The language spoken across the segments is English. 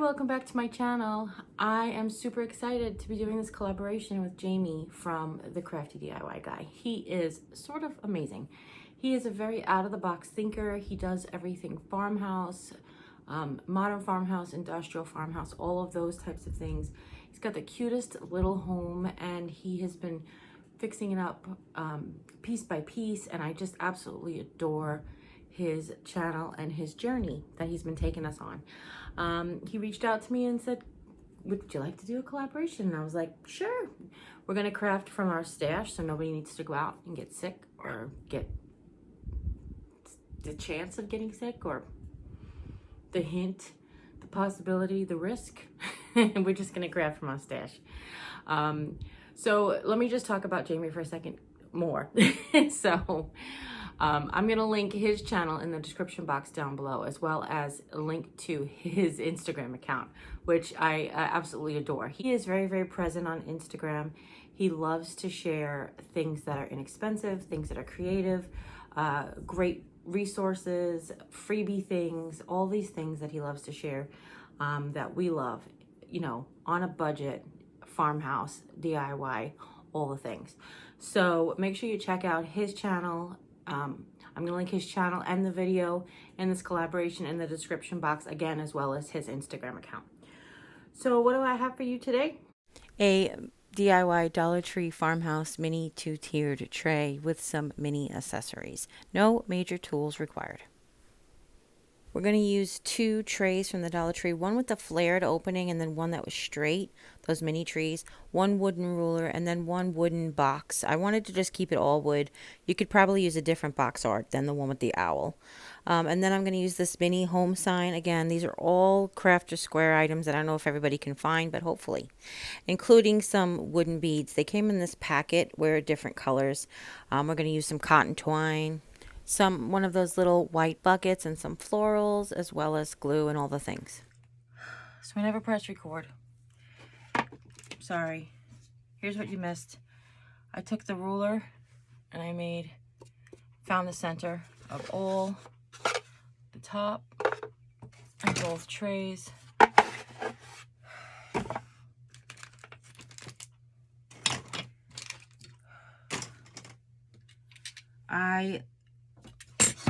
welcome back to my channel. I am super excited to be doing this collaboration with Jamie from the Crafty DIY Guy. He is sort of amazing. He is a very out-of-the-box thinker. He does everything farmhouse, modern farmhouse, industrial farmhouse, all of those types of things. He's got the cutest little home and he has been fixing it up piece by piece, and I just absolutely adore his channel and his journey that he's been taking us on. He reached out to me and said, would you like to do a collaboration? And I was like, sure. We're gonna craft from our stash so nobody needs to go out and get sick or get the chance of getting sick or the hint, the possibility, the risk. We're just gonna craft from our stash. So let me just talk about Jamie for a second more. I'm gonna link his channel in the description box down below, as well as a link to his Instagram account, which I absolutely adore. He is very, very present on Instagram. He loves to share things that are inexpensive, things that are creative, great resources, freebie things, all these things that he loves to share that we love, you know, on a budget, farmhouse, DIY, all the things. So make sure you check out his channel. I'm gonna link his channel and the video and this collaboration in the description box again, as well as his Instagram account. So what do I have for you today? A DIY Dollar Tree farmhouse mini 2-tiered tray with some mini accessories. No major tools required. We're going to use 2 trays from the Dollar Tree, one with the flared opening and then one that was straight, those mini trees, 1 wooden ruler, and then 1 wooden box. I wanted to just keep it all wood. You could probably use a different box art than the one with the owl. And then I'm going to use this mini home sign. Again, these are all Crafter Square items that I don't know if everybody can find, but hopefully. Including some wooden beads. They came in this packet where different colors. We're going to use some cotton twine, one of those little white buckets, and some florals, as well as glue and all the things. So I never pressed record. Sorry. Here's what you missed. I took the ruler and I found the center of all the top and both trays. I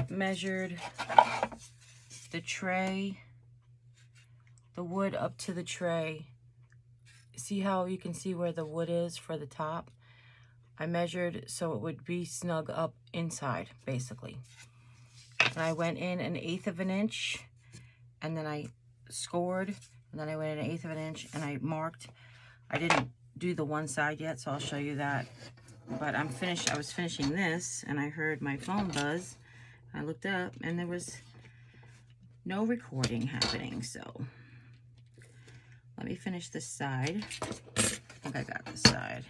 measured the tray, the wood up to the tray. See how you can see where the wood is for the top? I measured so it would be snug up inside, basically. And I went in 1/8 of an inch, and then I scored, and then I went in 1/8 of an inch, and I marked. I didn't do the one side yet, so I'll show you that. But I was finishing this, and I heard my phone buzz. I looked up and there was no recording happening, so let me finish this side. I think I got this side.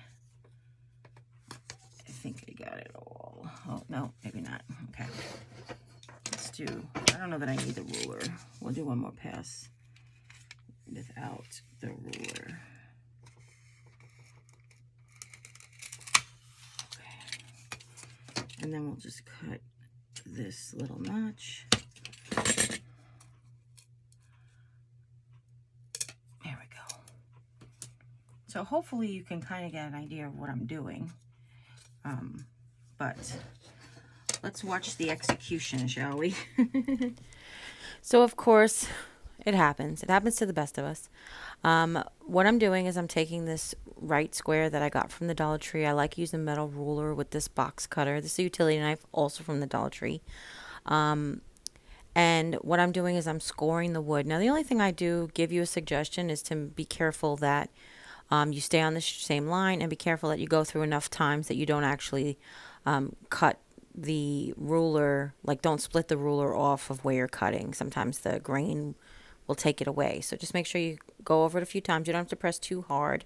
I think I got it all. Oh, no, maybe not. Okay. I don't know that I need the ruler. We'll do one more pass without the ruler. Okay. And then we'll just cut this little notch. There we go. So hopefully you can kind of get an idea of what I'm doing. But let's watch the execution, shall we? So of course it happens. It happens to the best of us. What I'm doing is I'm taking this right square that I got from the Dollar Tree. I like using metal ruler with this box cutter. This is a utility knife, also from the Dollar Tree. And what I'm doing is I'm scoring the wood. Now the only thing I do give you a suggestion is to be careful that you stay on the same line, and be careful that you go through enough times that you don't actually cut the ruler, like don't split the ruler off of where you're cutting. Sometimes the grain will take it away. So just make sure you go over it a few times. You don't have to press too hard.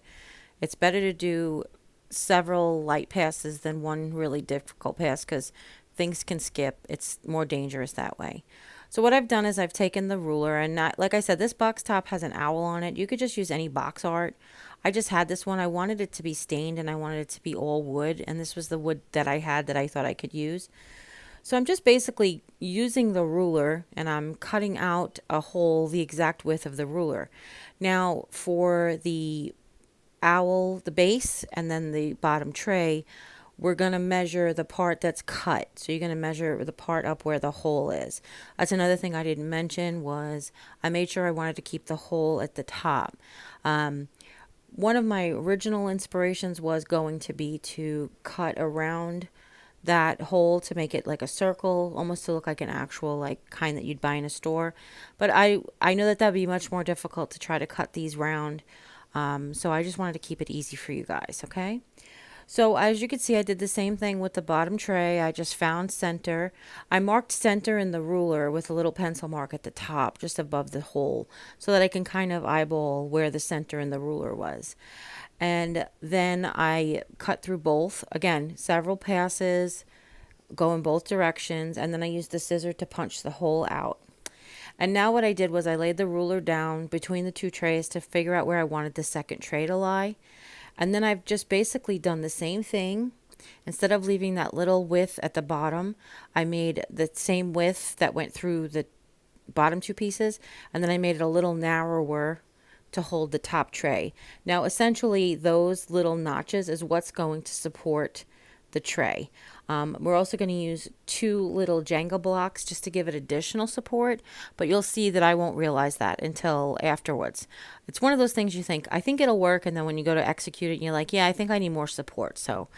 It's better to do several light passes than one really difficult pass, because things can skip. It's more dangerous that way. So what I've done is I've taken the ruler, and like I said, this box top has an owl on it. You could just use any box art. I just had this one. I wanted it to be stained, and I wanted it to be all wood, and this was the wood that I had that I thought I could use. So I'm just basically using the ruler and I'm cutting out a hole the exact width of the ruler. Now for the owl, the base, and then the bottom tray, we're going to measure the part that's cut. So you're going to measure the part up where the hole is. That's another thing I didn't mention was I made sure I wanted to keep the hole at the top. One of my original inspirations was going to be to cut around that hole to make it like a circle, almost to look like an actual like kind that you'd buy in a store. But I know that that'd be much more difficult to try to cut these round. So I just wanted to keep it easy for you guys, okay? So as you can see, I did the same thing with the bottom tray. I just found center. I marked center in the ruler with a little pencil mark at the top, just above the hole, so that I can kind of eyeball where the center in the ruler was. And then I cut through both, again, several passes, go in both directions, and then I used the scissor to punch the hole out. And now what I did was I laid the ruler down between the two trays to figure out where I wanted the second tray to lie. And then I've just basically done the same thing. Instead of leaving that little width at the bottom, I made the same width that went through the bottom two pieces, and then I made it a little narrower to hold the top tray. Now essentially those little notches is what's going to support the tray. We're also going to use 2 little Jenga blocks just to give it additional support, but you'll see that I won't realize that until afterwards. It's one of those things you think, I think it'll work, and then when you go to execute it, you're like, yeah, I think I need more support. So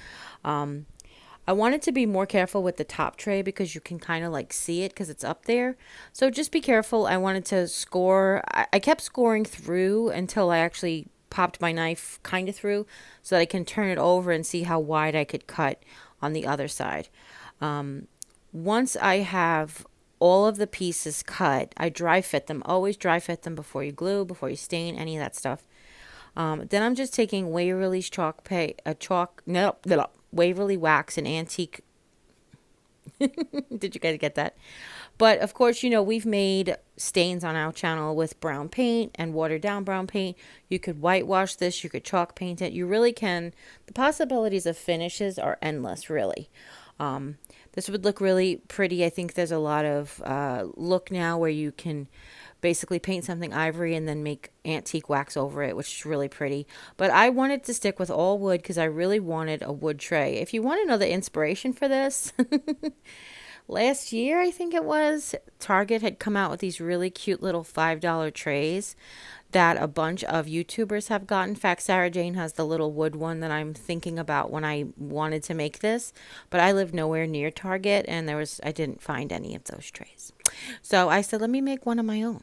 I wanted to be more careful with the top tray because you can kind of like see it because it's up there. So just be careful. I wanted to score. I kept scoring through until I actually popped my knife kind of through so that I can turn it over and see how wide I could cut on the other side. Once I have all of the pieces cut, I dry fit them. Always dry fit them before you glue, before you stain, any of that stuff. Then I'm just taking Waverly's Waverly wax and antique. Did you guys get that? But of course, you know, we've made stains on our channel with brown paint and watered down brown paint. You could whitewash this, you could chalk paint it. You really can. The possibilities of finishes are endless, really. This would look really pretty. I think there's a lot of look now where you can basically paint something ivory and then make antique wax over it, which is really pretty. But I wanted to stick with all wood because I really wanted a wood tray. If you want to know the inspiration for this, last year, I think it was, Target had come out with these really cute little $5 trays that a bunch of YouTubers have gotten. In fact, Sarah Jane has the little wood one that I'm thinking about when I wanted to make this. But I live nowhere near Target, and I didn't find any of those trays. So I said, let me make one of my own.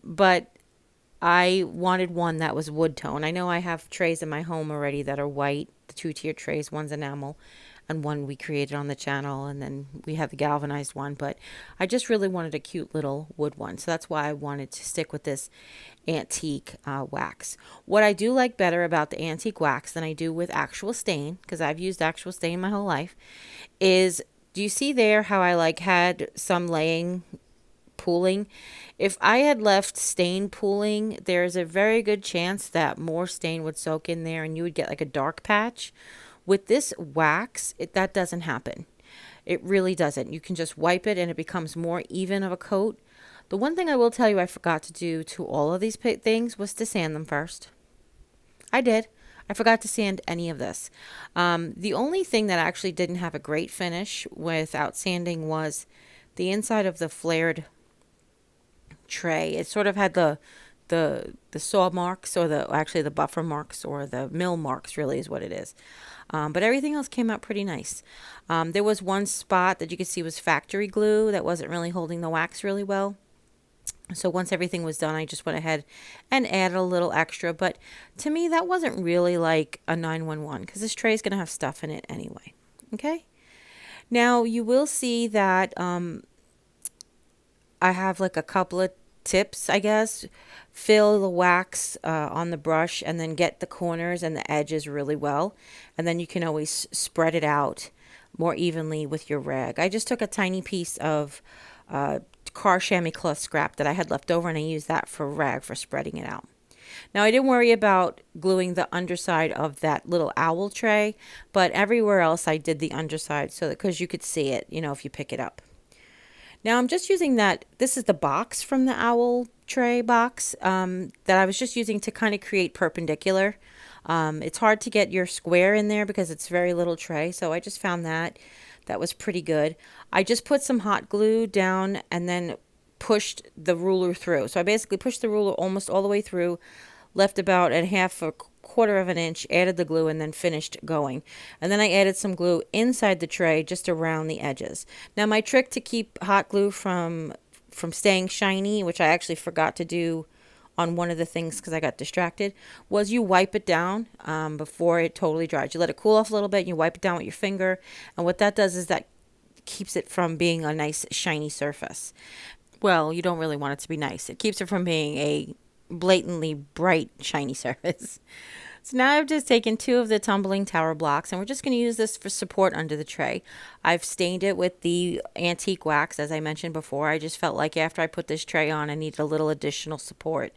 But I wanted one that was wood tone. I know I have trays in my home already that are white, the 2-tier trays, one's enamel, and one we created on the channel, and then we have the galvanized one, but I just really wanted a cute little wood one, so that's why I wanted to stick with this antique wax. What I do like better about the antique wax than I do with actual stain, because I've used actual stain my whole life, is, do you see there how I had some laying pooling? If I had left stain pooling, there's a very good chance that more stain would soak in there and you would get like a dark patch. With this wax, that doesn't happen. It really doesn't. You can just wipe it and it becomes more even of a coat. The one thing I will tell you I forgot to do to all of these things was to sand them first. I did. I forgot to sand any of this. The only thing that actually didn't have a great finish without sanding was the inside of the flared tray. It sort of had the saw marks, or actually the buffer marks, or the mill marks really is what it is. But everything else came out pretty nice. There was one spot that you could see was factory glue that wasn't really holding the wax really well. So once everything was done, I just went ahead and added a little extra. But to me, that wasn't really like a 911 because this tray is going to have stuff in it anyway. Okay. Now you will see that I have like a couple of tips, I guess. Fill the wax on the brush and then get the corners and the edges really well. And then you can always spread it out more evenly with your rag. I just took a tiny piece of car chamois cloth scrap that I had left over and I used that for rag for spreading it out. Now, I didn't worry about gluing the underside of that little owl tray, but everywhere else I did the underside so that because you could see it, you know, if you pick it up. Now I'm just using that. This is the box from the owl tray box that I was just using to kind of create perpendicular. It's hard to get your square in there because it's very little tray. So I just found that was pretty good. I just put some hot glue down and then pushed the ruler through. So I basically pushed the ruler almost all the way through, left about at half a quarter of an inch, added the glue, and then finished going. And then I added some glue inside the tray just around the edges. Now my trick to keep hot glue from staying shiny, which I actually forgot to do on one of the things because I got distracted, was you wipe it down before it totally dries. You let it cool off a little bit and you wipe it down with your finger, and what that does is that keeps it from being a nice shiny surface. Well, you don't really want it to be nice. It keeps it from being a blatantly bright shiny surface. So now I've just taken 2 of the tumbling tower blocks and we're just going to use this for support under the tray. I've stained it with the antique wax, as I mentioned before. I just felt like after I put this tray on I needed a little additional support.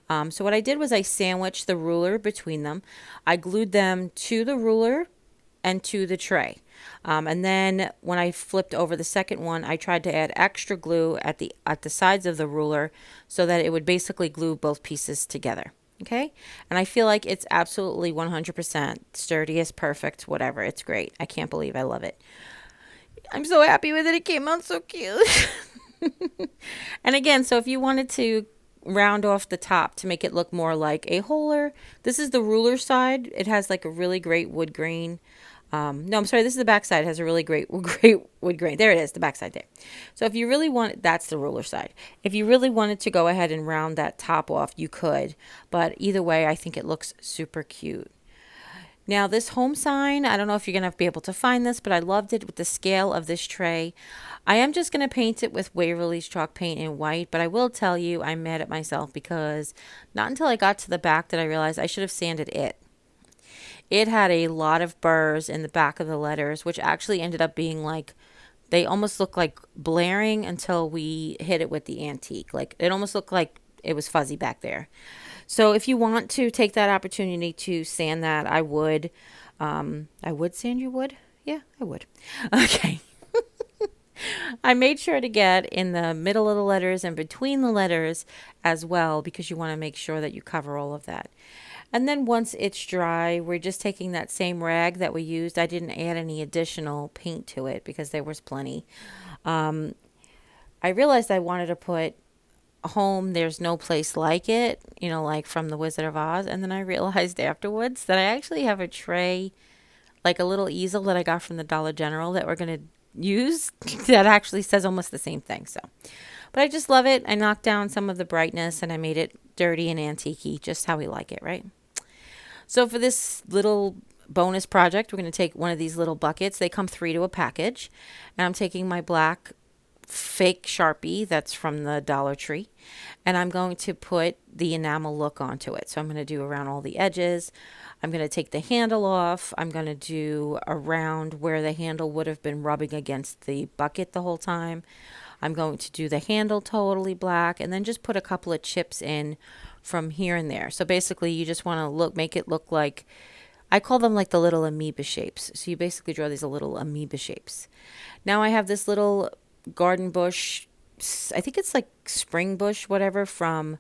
So what I did was I sandwiched the ruler between them. I glued them to the ruler and to the tray. And then when I flipped over the second one, I tried to add extra glue at the sides of the ruler so that it would basically glue both pieces together. Okay, and I feel like it's absolutely 100% sturdiest, perfect, whatever. It's great. I can't believe I love it. I'm so happy with it. It came out so cute. And again, so if you wanted to round off the top to make it look more like a holer, this is the ruler side. It has like a really great wood grain. No, I'm sorry, this is the back side. It has a really great wood grain. There it is, the back side there. So if you really want, that's the ruler side. If you really wanted to go ahead and round that top off, you could. But either way, I think it looks super cute. Now this home sign, I don't know if you're going to be able to find this, but I loved it with the scale of this tray. I am just going to paint it with Waverly's chalk paint in white, but I will tell you I'm mad at myself because not until I got to the back did I realize I should have sanded it. It had a lot of burrs in the back of the letters, which actually ended up being like, they almost looked like blaring until we hit it with the antique. Like it almost looked like it was fuzzy back there. So if you want to take that opportunity to sand that, I would. I would sand your wood. Yeah, I would. Okay. I made sure to get in the middle of the letters and between the letters as well because you want to make sure that you cover all of that. And then once it's dry, we're just taking that same rag that we used. I didn't add any additional paint to it because there was plenty. I realized I wanted to put home, there's no place like it, you know, like from The Wizard of Oz. And then I realized afterwards that I actually have a tray, like a little easel that I got from the Dollar General that we're going to use that actually says almost the same thing. So, but I just love it. I knocked down some of the brightness and I made it dirty and antique-y, just how we like it, right? So for this little bonus project, we're going to take one of these little buckets. They come 3 to a package. And I'm taking my black fake Sharpie that's from the Dollar Tree. And I'm going to put the enamel look onto it. So I'm going to do around all the edges. I'm going to take the handle off. I'm going to do around where the handle would have been rubbing against the bucket the whole time. I'm going to do the handle totally black and then just put a couple of chips in from here and there. So basically you just want to make it look like, I call them like the little amoeba shapes. So you basically draw these little amoeba shapes. Now I have this little garden bush, I think it's like spring bush, whatever, from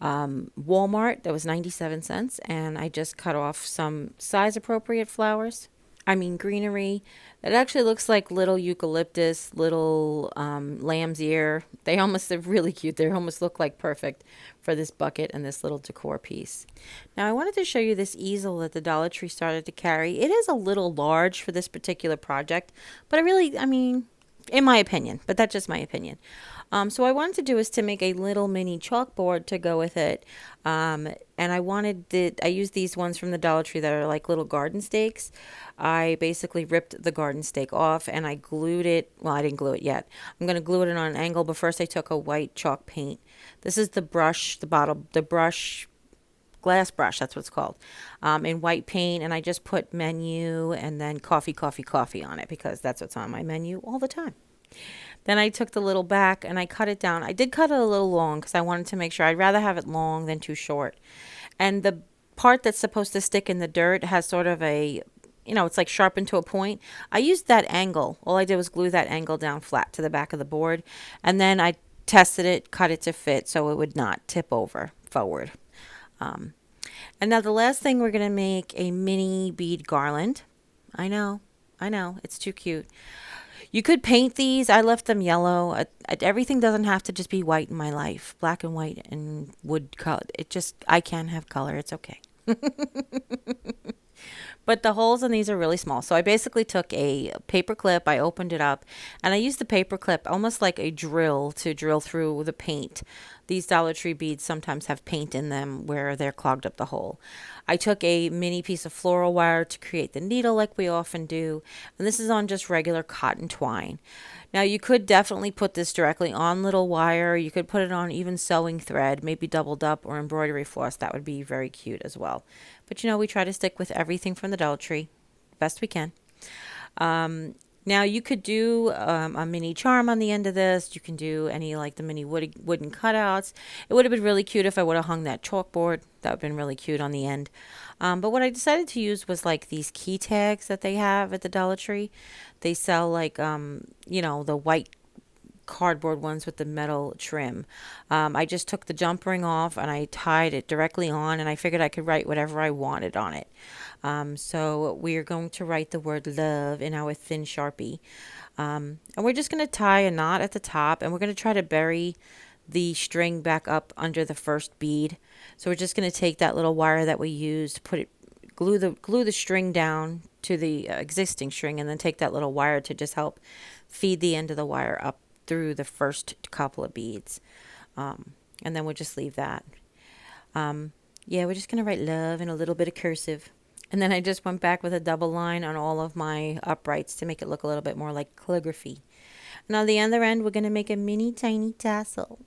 Walmart. That was 97 cents. And I just cut off some size appropriate flowers. Greenery. That actually looks like little eucalyptus, little lamb's ear. They're really cute. They almost look like perfect for this bucket and this little decor piece. Now I wanted to show you this easel that the Dollar Tree started to carry. It is a little large for this particular project, but in my opinion, but that's just my opinion. So what I wanted to do is to make a little mini chalkboard to go with it. And I used these ones from the Dollar Tree that are like little garden stakes. I basically ripped the garden stake off and I glued it. Well, I didn't glue it yet. I'm going to glue it in on an angle, but first I took a white chalk paint. This is the brush, glass brush, that's what it's called, in white paint. And I just put menu and then coffee, coffee, coffee on it because that's what's on my menu all the time. Then I took the little back and I cut it down. I did cut it a little long because I wanted to make sure I'd rather have it long than too short. And the part that's supposed to stick in the dirt has sort of a, it's like sharpened to a point. I used that angle. All I did was glue that angle down flat to the back of the board. And then I tested it, cut it to fit so it would not tip over forward. Um, and now the last thing, we're going to make a mini bead garland. I know, it's too cute. You could paint these. I left them yellow. Everything doesn't have to just be white in my life. Black and white and wood color. I can have color. It's okay. But the holes in these are really small. So I basically took a paper clip, I opened it up, and I used the paper clip almost like a drill to drill through the paint. These Dollar Tree beads sometimes have paint in them where they're clogged up the hole. I took a mini piece of floral wire to create the needle like we often do, and this is on just regular cotton twine. Now you could definitely put this directly on little wire. You could put it on even sewing thread, maybe doubled up, or embroidery floss. That would be very cute as well. But we try to stick with everything from the Dollar Tree best we can. Now you could do a mini charm on the end of this. You can do any like the mini wooden cutouts. It would have been really cute if I would have hung that chalkboard. That would have been really cute on the end. But what I decided to use was like these key tags that they have at the Dollar Tree. They sell like, the white cardboard ones with the metal trim. I just took the jump ring off and I tied it directly on, and I figured I could write whatever I wanted on it. So we're going to write the word love in our thin Sharpie. And we're just going to tie a knot at the top, and we're going to try to bury the string back up under the first bead. So we're just going to take that little wire that we used, glue the string down to the existing string, and then take that little wire to just help feed the end of the wire up through the first couple of beads. And then we'll just leave that. We're just going to write love in a little bit of cursive. And then I just went back with a double line on all of my uprights to make it look a little bit more like calligraphy. And on the other end, we're going to make a mini tiny tassel.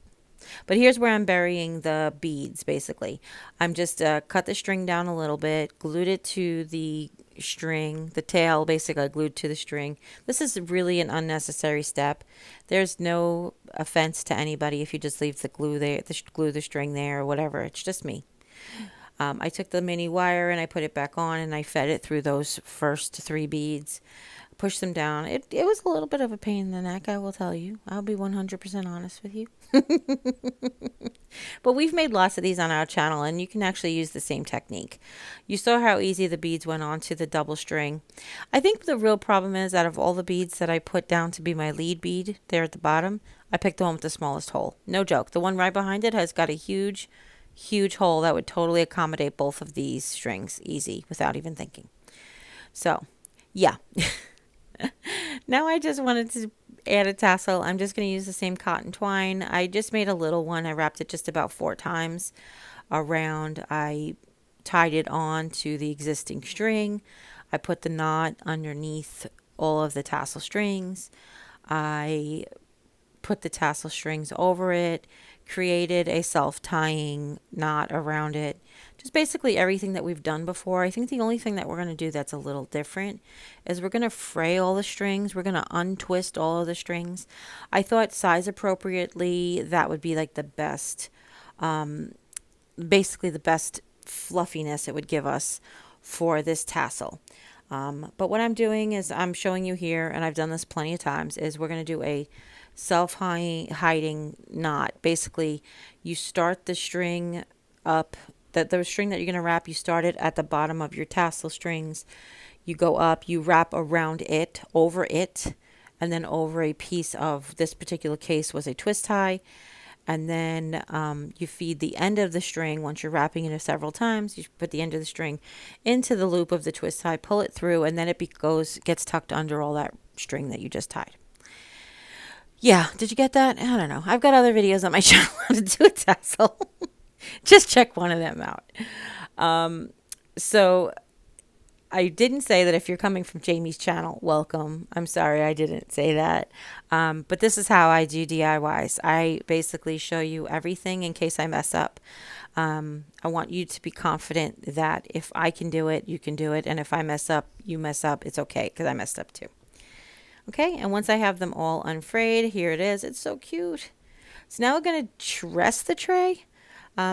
But here's where I'm burying the beads, basically. I'm just cut the string down a little bit, glued it to the string, the tail basically glued to the string. This is really an unnecessary step. There's no offense to anybody if you just leave the glue there, glue the string there or whatever. It's just me. I took the mini wire and I put it back on, and I fed it through those first 3 beads. Push them down. It was a little bit of a pain in the neck, I will tell you. I'll be 100% honest with you. But we've made lots of these on our channel, and you can actually use the same technique. You saw how easy the beads went onto the double string. I think the real problem is, out of all the beads that I put down to be my lead bead there at the bottom, I picked the one with the smallest hole. No joke. The one right behind it has got a huge hole that would totally accommodate both of these strings easy without even thinking. So, yeah. Now I just wanted to add a tassel. I'm just going to use the same cotton twine. I just made a little one. I wrapped it just about 4 times around. I tied it on to the existing string. I put the knot underneath all of the tassel strings. I put the tassel strings over it, created a self-tying knot around it. Just basically everything that we've done before. I think the only thing that we're going to do that's a little different is we're going to fray all the strings. We're going to untwist all of the strings. I thought size appropriately, that would be like the best, basically the best fluffiness it would give us for this tassel. But what I'm doing is I'm showing you here, and I've done this plenty of times, is we're going to do a self-hiding knot. Basically, you start the string up, the string that you're going to wrap, you start it at the bottom of your tassel strings. You go up, you wrap around it, over it, and then over a piece of, this particular case was a twist tie. And then you feed the end of the string. Once you're wrapping it several times, you put the end of the string into the loop of the twist tie, pull it through, and then it gets tucked under all that string that you just tied. Yeah, did you get that? I don't know. I've got other videos on my channel how to do a tassel. Just check one of them out. So I didn't say that if you're coming from Jamie's channel, welcome. I'm sorry I didn't say that. But this is how I do DIYs. I basically show you everything in case I mess up. I want you to be confident that if I can do it, you can do it. And if I mess up, you mess up. It's okay, because I messed up too. Okay, and once I have them all unfrayed, here it is. It's so cute. So now we're going to dress the tray.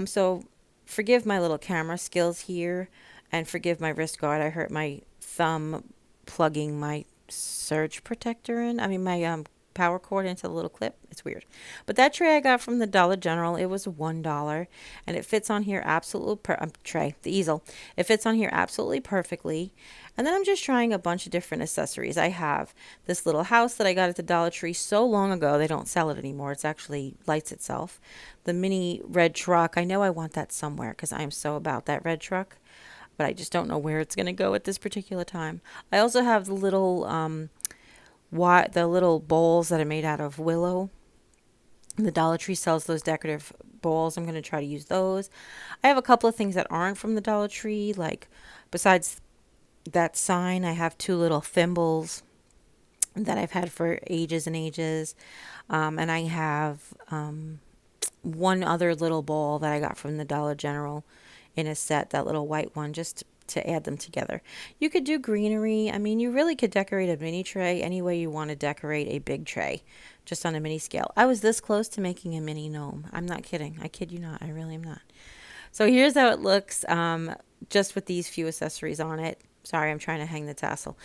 So Forgive my little camera skills here, and forgive my wrist guard. I hurt my thumb plugging my surge protector in. I mean, my power cord into the little clip. It's weird. But that tray I got from the Dollar General, it was $1, and it fits on here absolutely tray, the easel. It fits on here absolutely perfectly. And then I'm just trying a bunch of different accessories. I have this little house that I got at the Dollar Tree so long ago. They don't sell it anymore. It's actually lights itself. The mini red truck. I know I want that somewhere because I am so about that red truck, but I just don't know where it's going to go at this particular time. I also have the little the little bowls that are made out of willow. The Dollar Tree sells those decorative bowls. I'm going to try to use those. I have a couple of things that aren't from the Dollar Tree, like besides that sign, I have 2 little thimbles that I've had for ages and ages. And I have one other little bowl that I got from the Dollar General in a set, that little white one, just to add them together. You could do greenery. I mean, you really could decorate a mini tray any way you want to decorate a big tray, just on a mini scale. I was this close to making a mini gnome. I'm not kidding. I kid you not. I really am not. So here's how it looks, just with these few accessories on it. Sorry, I'm trying to hang the tassel.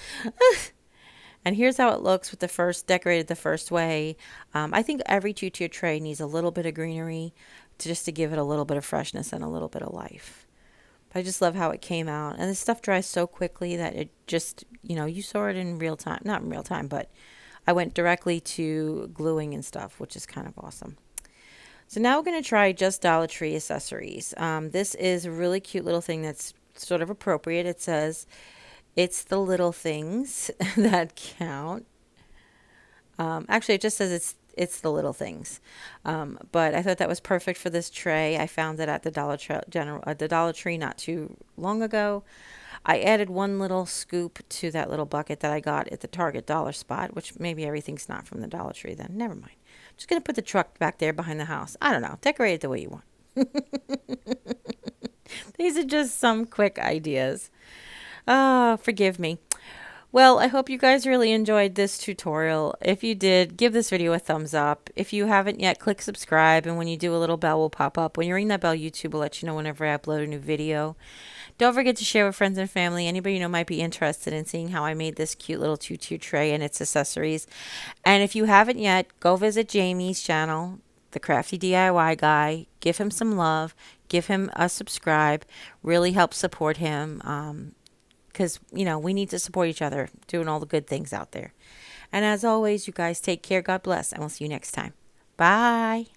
And here's how it looks with the first, decorated the first way. I think every 2-tier tray needs a little bit of greenery just to give it a little bit of freshness and a little bit of life. But I just love how it came out. And this stuff dries so quickly that it just, you saw it in real time. Not in real time, but I went directly to gluing and stuff, which is kind of awesome. So now we're going to try just Dollar Tree accessories. This is a really cute little thing that's sort of appropriate. It says, "It's the little things that count." Actually, it just says it's the little things. But I thought that was perfect for this tray. I found it at the Dollar Tree not too long ago. I added one little scoop to that little bucket that I got at the Target dollar spot, which maybe everything's not from the Dollar Tree then. Never mind. Just going to put the truck back there behind the house. I don't know. Decorate it the way you want. These are just some quick ideas. Forgive me. Well, I hope you guys really enjoyed this tutorial. If you did, give this video a thumbs up. If you haven't yet, click subscribe, and when you do, a little bell will pop up. When you ring that bell, YouTube will let you know whenever I upload a new video. Don't forget to share with friends and family. Anybody you know might be interested in seeing how I made this cute little 2-tier tray and its accessories. And if you haven't yet, go visit Jamie's channel, the Crafty DIY Guy. Give him some love. Give him a subscribe. Really help support him. Because, we need to support each other, doing all the good things out there. And as always, you guys take care. God bless. And we'll see you next time. Bye.